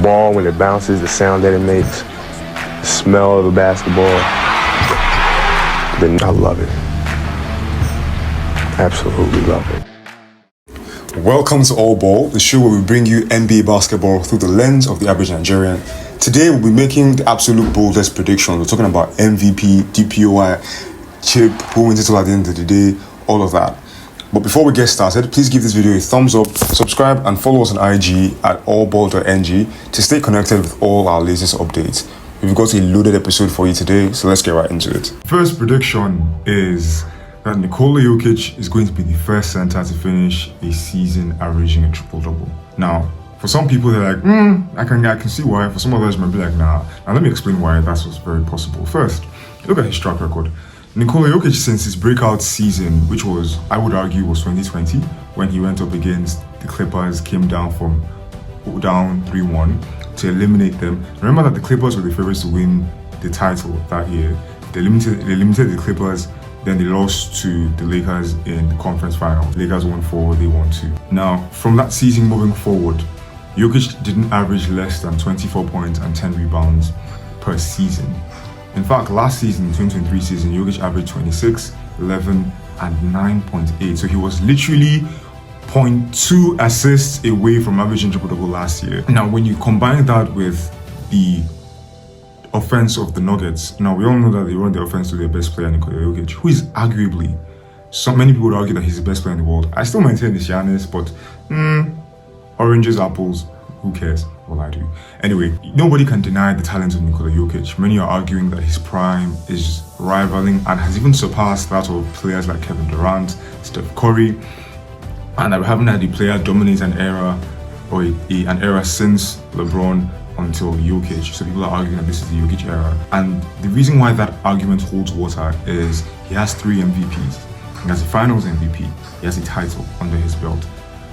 ball when it bounces, the sound that it makes, the smell of a basketball. Then I love it. Absolutely love it. Welcome to All Ball, the show where we bring you NBA basketball through the lens of the average Nigerian. Today we'll be making the absolute boldest prediction. We're talking about MVP, DPOI, chip, who wins it all at the end of the day, all of that. But before we get started, please give this video a thumbs up, subscribe and follow us on IG at allball.ng to stay connected with all our latest updates. We've got a loaded episode for you today, so let's get right into it. First prediction is that Nikola Jokic is going to be the first center to finish a season averaging a triple-double. Now, for some people, they're like, I can see why. For some others, might be like, nah. Now, let me explain why that's very possible. First, look at his track record. Nikola Jokic, since his breakout season, which was, I would argue, was 2020, when he went up against the Clippers, came down 3-1 to eliminate them. Remember that the Clippers were the favorites to win the title that year. They limited the Clippers. Then they lost to the Lakers in the conference final. The Lakers won 4, they won 2. Now, from that season moving forward, Jokic didn't average less than 24 points and 10 rebounds per season. In fact, last season, the 2023 season, Jokic averaged 26, 11, and 9.8. So he was literally 0.2 assists away from averaging triple-double last year. Now, when you combine that with the offense of the Nuggets. Now, we all know that they run the offense to their best player, Nikola Jokic, who is arguably, so many people would argue that he's the best player in the world. I still maintain it's Giannis, but oranges, apples, who cares? Well, I do. Anyway, nobody can deny the talent of Nikola Jokic. Many are arguing that his prime is rivaling and has even surpassed that of players like Kevin Durant, Steph Curry, and we haven't had a player dominate an era or an era since LeBron until Jokic. So people are arguing that this is the Jokic era. And the reason why that argument holds water is he has 3 MVPs. He has a finals MVP. He has a title under his belt.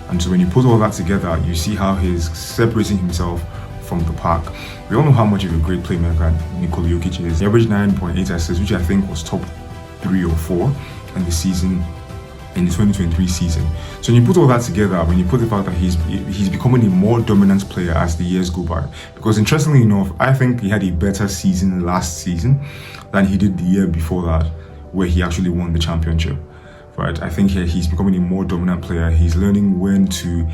And so when you put all that together, you see how he's separating himself from the pack. We all know how much of a great playmaker Nikola Jokic is. He averaged 9.8 assists, which I think was top 3 or 4 in the season, in the 2023 season. So when you put all that together, when you put the fact that he's becoming a more dominant player as the years go by, because interestingly enough, I think he had a better season last season than he did the year before that, where he actually won the championship, right? I think he's becoming a more dominant player. He's learning when to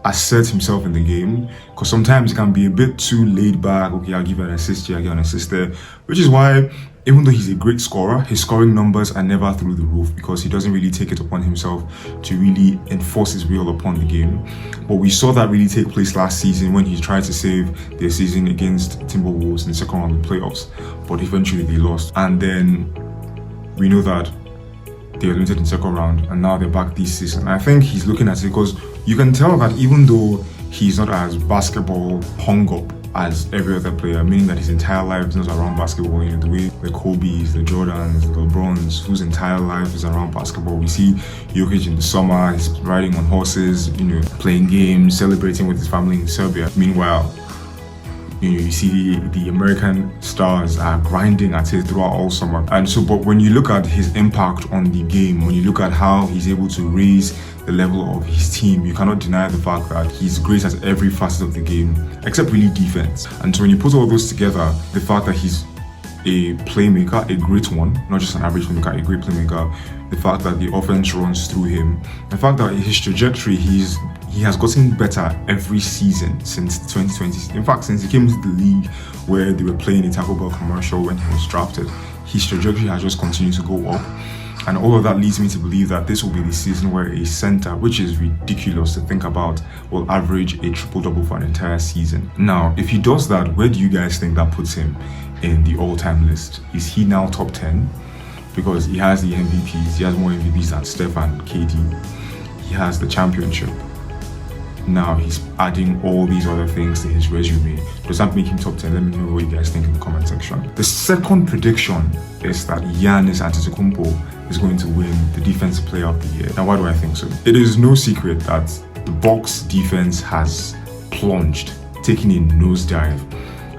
assert himself in the game, because sometimes it can be a bit too laid back. Okay, I'll give you an assist here, I'll give you an assist there, which is why even though he's a great scorer, his scoring numbers are never through the roof because he doesn't really take it upon himself to really enforce his will upon the game. But we saw that really take place last season when he tried to save their season against Timberwolves in the second round of the playoffs, but eventually they lost. And then we know that they were limited in the second round, and now they're back this season. I think he's looking at it because you can tell that even though he's not as basketball hung up as every other player, meaning that his entire life is not around basketball, the way the Kobe's, the Jordans, the LeBrons, whose entire life is around basketball. We see Jokic in the summer, he's riding on horses, playing games, celebrating with his family in Serbia. Meanwhile, you see the American stars are grinding at it throughout all summer. And so, but when you look at his impact on the game, when you look at how he's able to raise the level of his team, you cannot deny the fact that he's great at every facet of the game, except really defense. And so when you put all those together, the fact that he's a playmaker, a great one, not just an average playmaker, a great playmaker, the fact that the offense runs through him, the fact that his trajectory, he has gotten better every season since 2020. In fact, since he came to the league where they were playing a Taco Bell commercial when he was drafted, his trajectory has just continued to go up. And all of that leads me to believe that this will be the season where a center, which is ridiculous to think about, will average a triple-double for an entire season. Now, if he does that, where do you guys think that puts him in the all-time list? Is he now top 10? Because he has the MVPs, he has more MVPs than Steph and KD. He has the championship. Now he's adding all these other things to his resume. Does that make him top 10? Let me know what you guys think in the comment section. The second prediction is that Giannis Antetokounmpo is going to win the Defensive Player of the Year. Now, why do I think so? It is no secret that the Bucks defense has plunged, taking a nosedive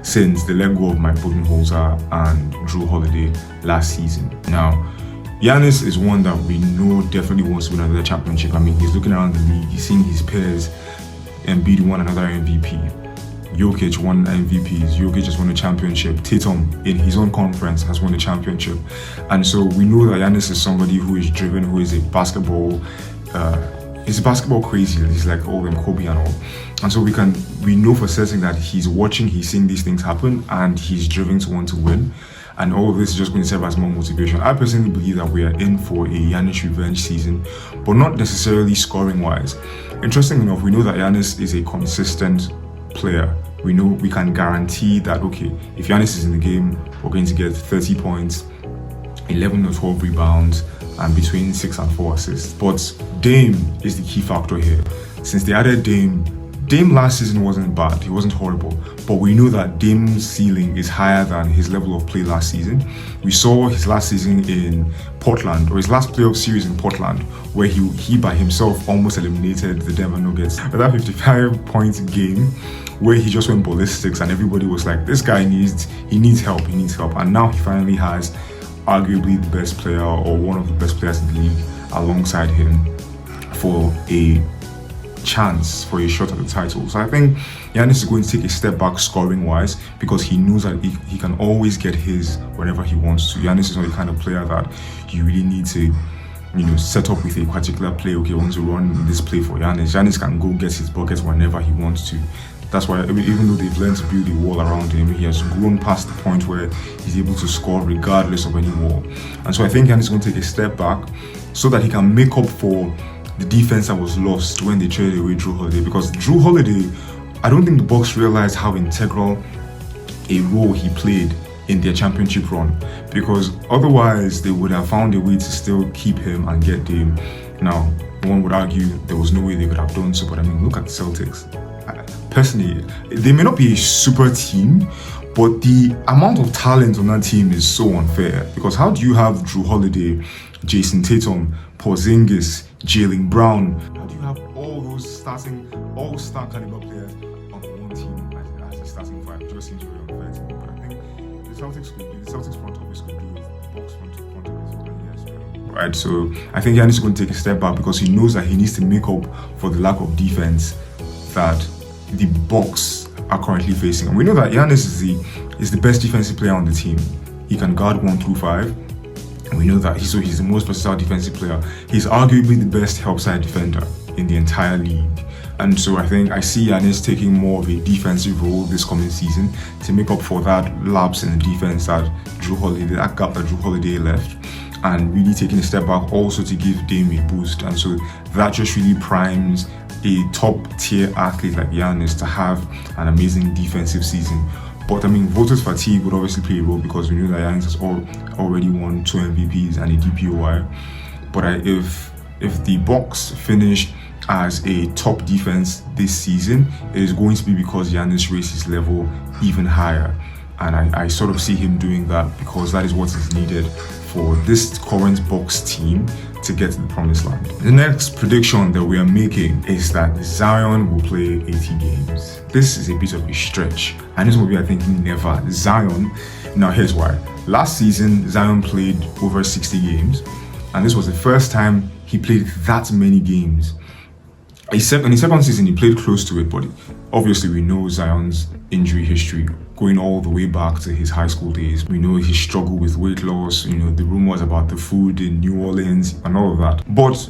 since the let go of Mike Budenholzer and Drew Holiday last season. Now, Giannis is one that we know definitely wants to win another championship. I mean, he's looking around the league, he's seeing his peers Embiid won another MVP. Jokic won MVPs. Jokic has won the championship. Tatum in his own conference has won the championship. And so we know that Giannis is somebody who is driven, who is a basketball crazy. He's like all them Kobe and all. And so we know for certain that he's watching, he's seeing these things happen, and he's driven to want to win. And all of this is just going to serve as more motivation. I personally believe that we are in for a Giannis revenge season, but not necessarily scoring wise. Interesting enough, we know that Giannis is a consistent player. We know we can guarantee that, okay, if Giannis is in the game, we're going to get 30 points, 11 or 12 rebounds, and between 6 and 4 assists. But Dame is the key factor here. Since they added Dame last season wasn't bad, he wasn't horrible, but we know that Dame's ceiling is higher than his level of play last season. We saw his last season in Portland, or his last playoff series in Portland, where he by himself almost eliminated the Denver Nuggets. But that 55-point game where he just went ballistics and everybody was like, this guy needs help. And now he finally has arguably the best player, or one of the best players in the league, alongside him for a chance for a shot at the title. So I think Giannis is going to take a step back scoring wise, because he knows that he can always get his whenever he wants to. Giannis is not the kind of player that you really need to set up with a particular play. Okay, I want to run this play for Giannis. Giannis can go get his buckets whenever he wants to. That's why even though they've learned to build a wall around him, he has grown past the point where he's able to score regardless of any wall. And so I think Giannis is going to take a step back so that he can make up for the defense that was lost when they traded away Drew Holiday. Because Drew Holiday, I don't think the Bucks realized how integral a role he played in their championship run, because otherwise they would have found a way to still keep him and get Dame. Now, one would argue there was no way they could have done so, but I mean, look at the Celtics. Personally, they may not be a super team, but the amount of talent on that team is so unfair. Because how do you have Drew Holiday, Jason Tatum, Porzingis, Jaylen Brown? How do you have all those all-star caliber players on one team as a starting five? It just seems very unfair to me. But I think the Celtics front office could do it. The Bucks front office over the years. Right, so I think Giannis is going to take a step back, because he knows that he needs to make up for the lack of defense that the Bucks are currently facing. And we know that Giannis is the best defensive player on the team. He can guard 1 through 5. And we know that he's the most versatile defensive player. He's arguably the best help side defender in the entire league. And so I think I see Giannis taking more of a defensive role this coming season to make up for that lapse in the defense that gap that Drew Holiday left, and really taking a step back also to give Dame a boost. And so that just really primes a top tier athlete like Giannis to have an amazing defensive season. But I mean, voters fatigue would obviously play a role, because we know that Giannis has already won 2 MVPs and a DPOY. But if the Bucks finish as a top defense this season, it is going to be because Giannis raised his level even higher. And I sort of see him doing that, because that is what is needed for this current Bucks team to get to the promised land. The next prediction that we are making is that Zion will play 80 games. This is a bit of a stretch, and this will be, I think, never. Zion, now here's why. Last season, Zion played over 60 games, and this was the first time he played that many games. Except in the second season, he played close to it, but obviously we know Zion's injury history going all the way back to his high school days. We know his struggle with weight loss, the rumors about the food in New Orleans and all of that. But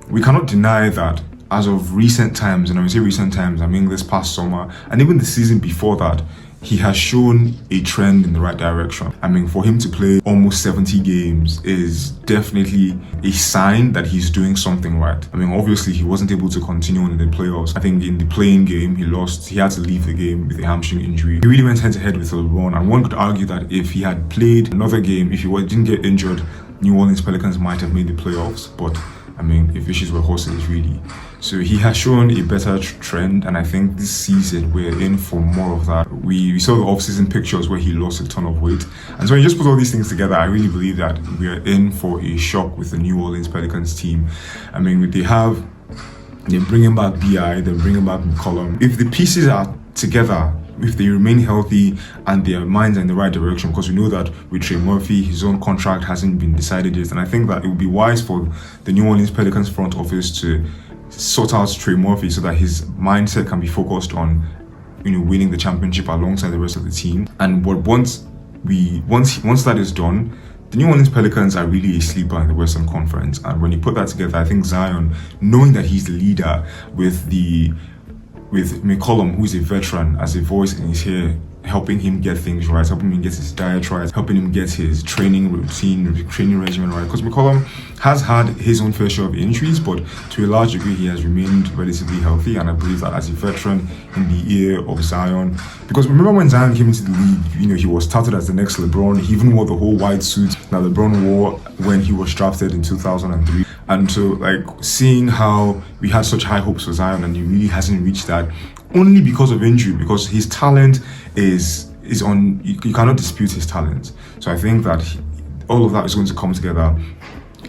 we cannot deny that as of recent times, and when I say recent times, I mean this past summer and even the season before that, he has shown a trend in the right direction. I mean, for him to play almost 70 games is definitely a sign that he's doing something right. I mean, obviously, he wasn't able to continue in the playoffs. I think in the playing game, he lost. He had to leave the game with a hamstring injury. He really went head-to-head with LeBron, and one could argue that if he had played another game, if he didn't get injured, New Orleans Pelicans might have made the playoffs. But I mean, if wishes were horses, really. So he has shown a better trend, and I think this season we're in for more of that. We saw the off-season pictures where he lost a ton of weight, and so when you just put all these things together, I really believe that we are in for a shock with the New Orleans Pelicans team. I mean, they're bringing back BI, they're bringing back McCollum. If the pieces are together, if they remain healthy and their minds are in the right direction, because we know that with Trey Murphy, his own contract hasn't been decided yet, and I think that it would be wise for the New Orleans Pelicans front office to sort out Trey Murphy so that his mindset can be focused on winning the championship alongside the rest of the team. And once that is done, the New Orleans Pelicans are really a sleeper in the Western Conference. And when you put that together, I think Zion, knowing that he's the leader with McCollum, who's a veteran, as a voice in his ear, helping him get things right, helping him get his diet right, helping him get his training routine, training regimen right. Because McCollum has had his own fair share of injuries, but to a large degree he has remained relatively healthy. And I believe that as a veteran in the ear of Zion, because remember when Zion came into the league, he was touted as the next LeBron. He even wore the whole white suit that LeBron wore when he was drafted in 2003. And so, seeing how we had such high hopes for Zion and he really hasn't reached that, only because of injury, because his talent is on, you cannot dispute his talent. So I think that all of that is going to come together,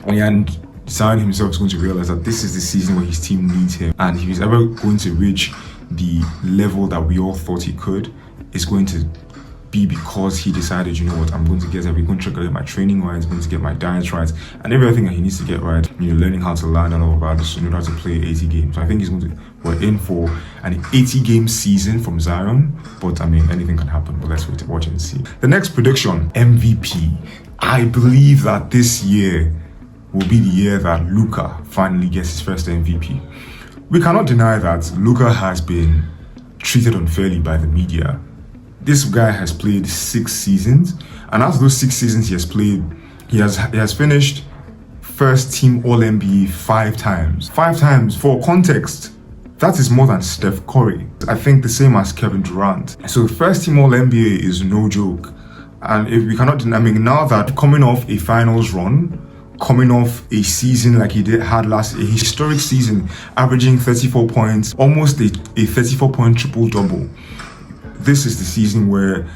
and Zion himself is going to realize that this is the season where his team needs him, and if he's ever going to reach the level that we all thought he could, it's going to be because he decided, I'm going to get my training right, I'm going to get my diet right, and everything that he needs to get right, learning how to land and all of that, in order to play 80 games. So I think we're in for an 80-game season from Zion, but anything can happen, but let's wait to watch and see. The next prediction, MVP. I believe that this year will be the year that Luka finally gets his first MVP. We cannot deny that Luka has been treated unfairly by the media. This guy has played 6 seasons, and out of those 6 seasons he has played, he has finished first team All-NBA 5 times. 5 times, for context, that is more than Steph Curry. I think the same as Kevin Durant. So first team All-NBA is no joke. And if we cannot deny, now that coming off a finals run, coming off a season like he had last, a historic season, averaging 34 points, almost a 34-point triple-double. This is the season where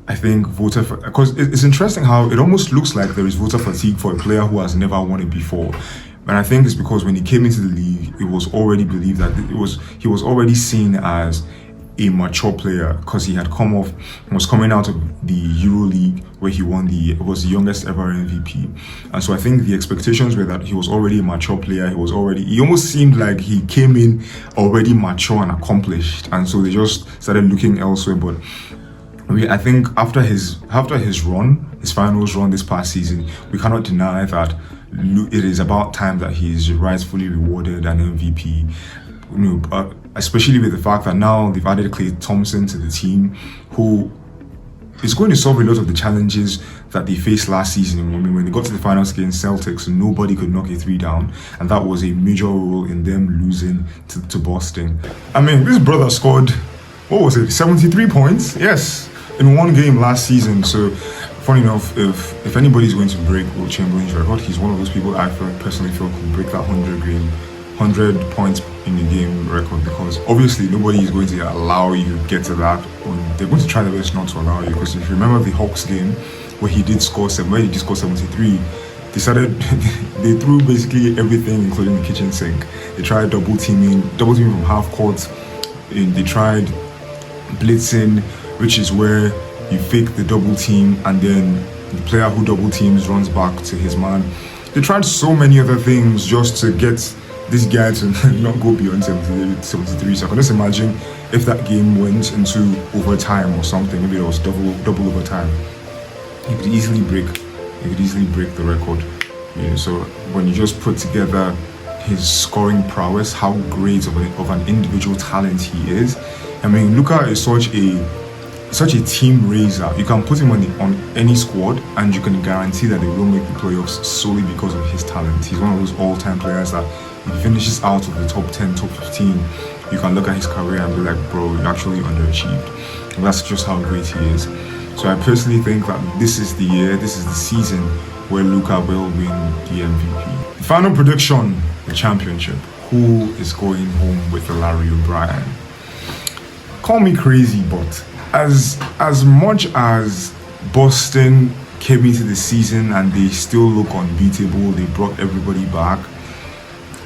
I think because it's interesting how it almost looks like there is voter fatigue for a player who has never won it before. And I think it's because when he came into the league, it was already believed that he was already seen as a mature player, because he was coming out of the Euro League where he was the youngest ever MVP. And so I think the expectations were that he was already a mature player. He almost seemed like he came in already mature and accomplished. And so they just started looking elsewhere. But I think after his finals run this past season, we cannot deny that it is about time that he is rightfully rewarded an MVP. Especially with the fact that now they've added Klay Thompson to the team, who is going to solve a lot of the challenges that they faced last season. When they got to the finals against Celtics, nobody could knock a 3 down, and that was a major role in them losing to Boston. This brother scored, 73 points? Yes, in one game last season. So funny enough, if anybody's going to break Will Chamberlain's record, he's one of those people I personally feel could break that 100 points in the game record, because obviously nobody is going to allow you to get to that. They're going to try their best not to allow you, because if you remember the Hawks game where he did score 73, they threw basically everything, including the kitchen sink. They tried double teaming from half court, and they tried blitzing, which is where you fake the double team and then the player who double teams runs back to his man. They tried so many other things just to get this guy to not go beyond 73. So I can just imagine if that game went into overtime or something, maybe it was double overtime, he could easily break the record. So when you just put together his scoring prowess, how great of an individual talent he is. Luka is such a team raiser. You can put him on any squad and you can guarantee that they will make the playoffs solely because of his talent. He's one of those all-time players that if he finishes out of the top 10, top 15, you can look at his career and be like, bro, you actually underachieved. And that's just how great he is. So I personally think that this is the season where Luka will win the MVP. The final prediction, the championship. Who is going home with the Larry O'Brien? Call me crazy, but as much as Boston came into the season and they still look unbeatable, they brought everybody back,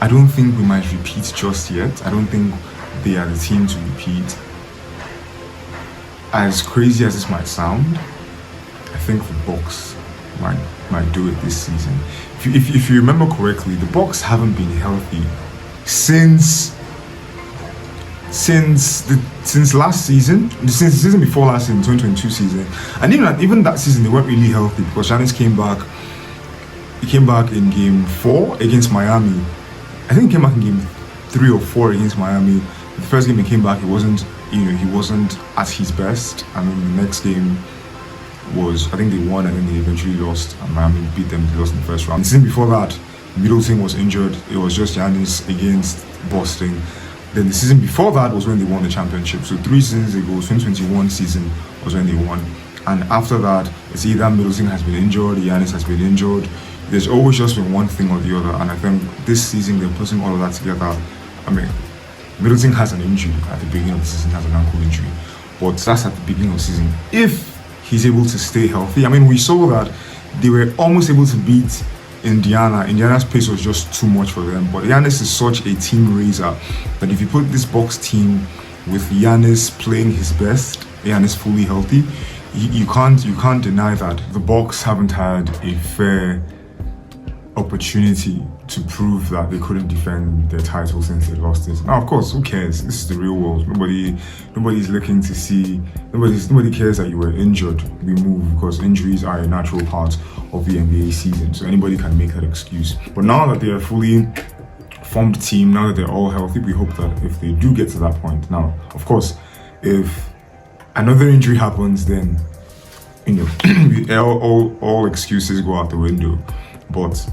I don't think we might repeat just yet. I don't think they are the team to repeat. As crazy as this might sound, I think the Bucks might do it this season. If you remember correctly, the Bucks haven't been healthy since since last season, since the season before last season, 2022 season, and even that season they weren't really healthy because Giannis came back. He came back in game 4 against Miami. I think he came back in game 3 or 4 against Miami. The first game he came back, he wasn't at his best. I mean, the next game was, I think they won and then they eventually lost, and Miami beat them. They lost in the first round. The season before that, Middleton was injured. It was just Giannis against Boston. Then the season before that was when they won the championship. So 3 seasons ago, 2021 season was when they won. And after that, it's either Middleton has been injured, Giannis has been injured. There's always just been one thing or the other. And I think this season they're putting all of that together. I mean, Middleton has an injury at the beginning of the season, has an ankle injury. But that's at the beginning of the season. If he's able to stay healthy, I mean, we saw that they were almost able to beat Indiana. Indiana's pace was just too much for them. But Giannis is such a team raiser that if you put this Bucks team with Giannis playing his best, Giannis fully healthy, you can't deny that the Bucks haven't had a fair opportunity to prove that they couldn't defend their title since they lost it. Now, of course, who cares? This is the real world. Nobody's looking to see. Nobody cares that you were injured. We move because injuries are a natural part of the NBA season. So anybody can make that excuse. But now that they are fully formed team, now that they're all healthy, we hope that if they do get to that point, now, of course, if another injury happens, then all excuses go out the window. But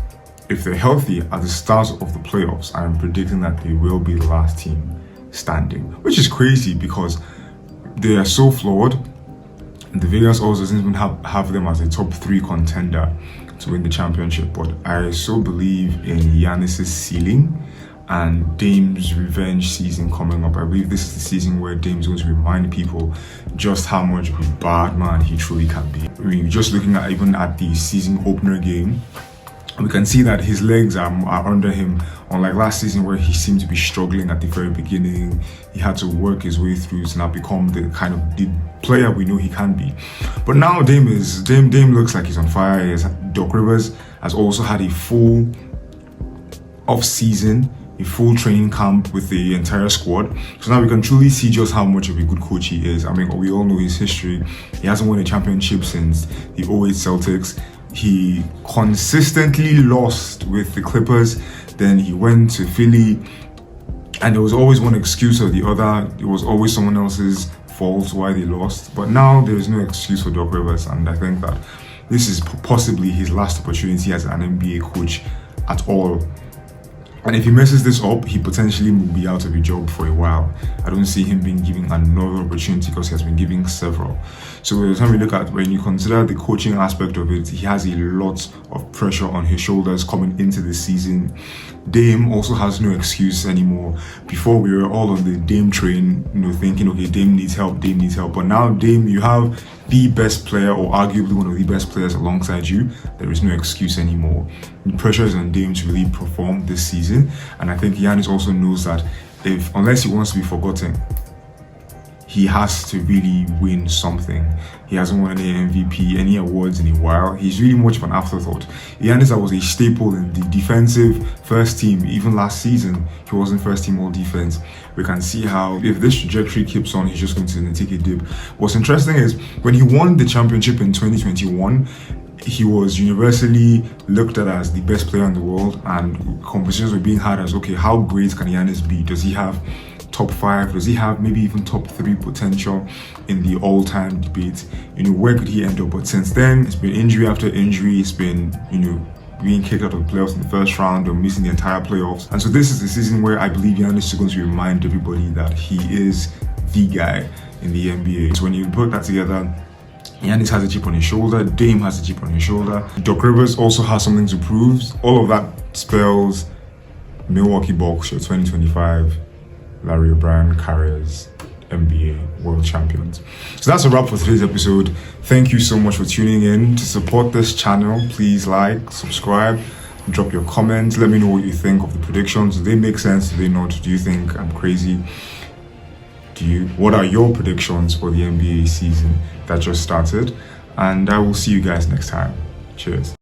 if they're healthy at the start of the playoffs, I'm predicting that they will be the last team standing, which is crazy because they are so flawed. The Vegas also doesn't even have them as a top 3 contender to win the championship. But I so believe in Giannis's ceiling and Dame's revenge season coming up. I believe this is the season where Dame's going to remind people just how much of a bad man he truly can be. I mean, just looking at even at the season opener game, we can see that his legs are under him. Unlike last season where he seemed to be struggling at the very beginning, he had to work his way through to now become the kind of the player we know he can be. But now Dame looks like he's on fire. Doc Rivers has also had a full off-season, a full training camp with the entire squad. So now we can truly see just how much of a good coach he is. I mean, we all know his history. He hasn't won a championship since the 08 Celtics. He consistently lost with the Clippers. Then he went to Philly, and there was always one excuse or the other. It was always someone else's fault why they lost. But now there is no excuse for Doc Rivers, and I think that this is possibly his last opportunity as an NBA coach at all. And if he messes this up, he potentially will be out of a job for a while. I don't see him being given another opportunity because he has been giving several. So by the time we look at, when you consider the coaching aspect of it, he has a lot of pressure on his shoulders coming into the season. Dame also has no excuse anymore. Before we were all on the Dame train, thinking, okay, Dame needs help. But now Dame, you have the best player or arguably one of the best players alongside you. There is no excuse anymore. The pressure is on Dame to really perform this season. And I think Giannis also knows that unless he wants to be forgotten, he has to really win something. He hasn't won any MVP, any awards in a while. He's really much of an afterthought. Giannis was a staple in the defensive first team. Even last season, he wasn't first team all defense. We can see how if this trajectory keeps on, he's just going to take a dip. What's interesting is when he won the championship in 2021, he was universally looked at as the best player in the world, and conversations were being had as, okay, how great can Giannis be? Does he have top 5? Does he have maybe even top 3 potential in the all-time debate? Where could he end up? But since then, it's been injury after injury. It's been, being kicked out of the playoffs in the first round or missing the entire playoffs. And so this is the season where I believe Giannis is going to remind everybody that he is the guy in the NBA. So when you put that together, Giannis has a chip on his shoulder, Dame has a chip on his shoulder, Doc Rivers also has something to prove. All of that spells Milwaukee Bucks, your 2025 Larry O'Brien Carriers NBA World Champions. So that's a wrap for today's episode. Thank you so much for tuning in. To support this channel, please like, subscribe, drop your comments. Let me know what you think of the predictions. Do they make sense? Do they not? Do you think I'm crazy? What are your predictions for the NBA season that just started? And I will see you guys next time. Cheers.